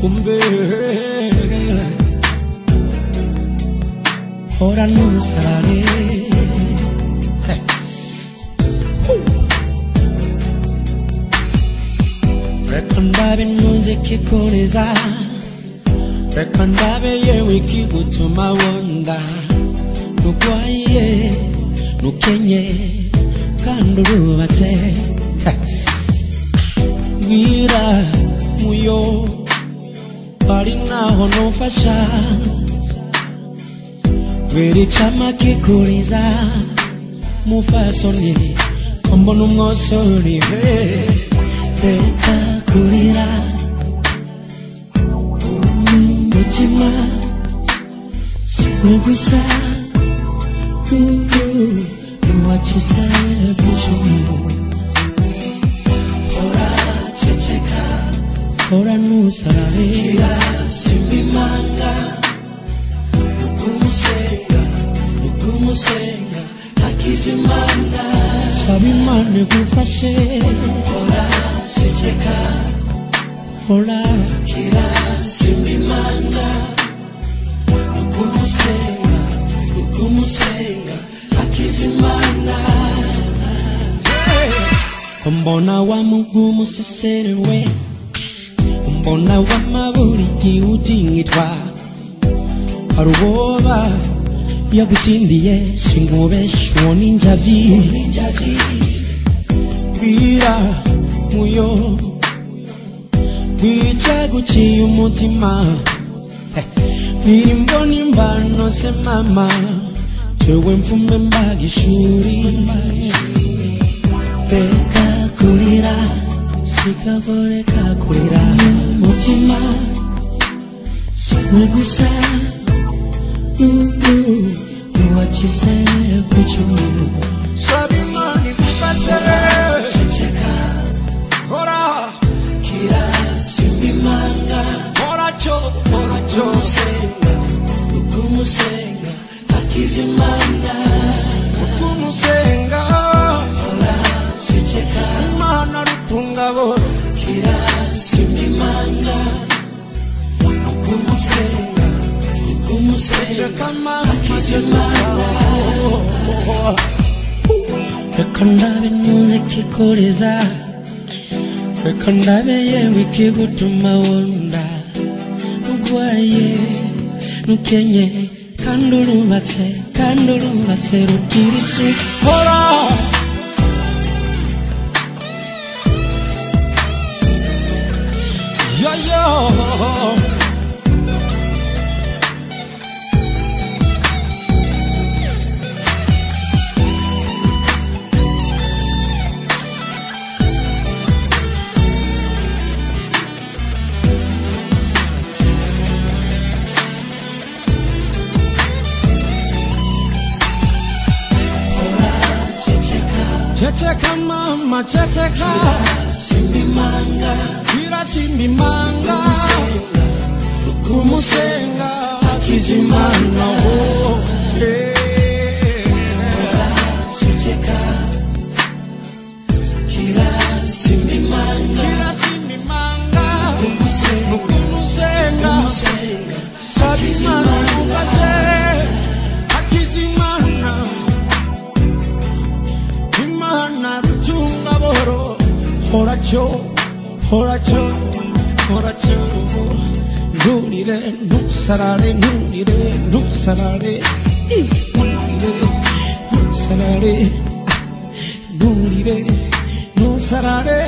kumbe ora non sarare Rekondabe nunze kikoleza Rekondabe yewe kigutuma wonda Nugwaye, nukenye, kandurubatse Bwira muyo Bari naho nofasha Bwira icama kikoleza Mufasoni Kombona umwosori Reka kurira umutima siwe gusa nuwakize bw'ijuru hora ceceka hora ntusarare simba imanga nukumusenga hakizimana saba imana igufashe hora ceceka hora simba imanga nukumusenga hakizimana Mbona wa mugumu siserewe Mbona wa maburi utingitwa Haruboba yagusindiye singubeshwo ninjavi Bwira muyo Bwija guciye umutima Bwira imboni mbano se mama Jewe mfume mbagishuri Reka kurira Sikagoreka kurira Mutima Siwe gusa Nuwakize kuchuru Sabimani kupasere Checheka Hora Kira simbimanga Hora cho Nukumusenga Hakizimana Nukumusenga Hora Checheka Imana rutunga boro Kira simbimanga Nukumusenga Checheka Hakizimana Rekondabe nunze kikoleza Rekondabe yewe kigutuma wonda Nugwaye, nukenye, kandurubatse rutirisu Hora Yo yo Checheka mama, checheka Kira simbimanga Nukumusenga Hakizimana Checheka Kira simbimanga Nukumusenga Sabimana ufase Hakizimana Imana rutunga boro Horacho Nurire, nusarare Nurire, nusarare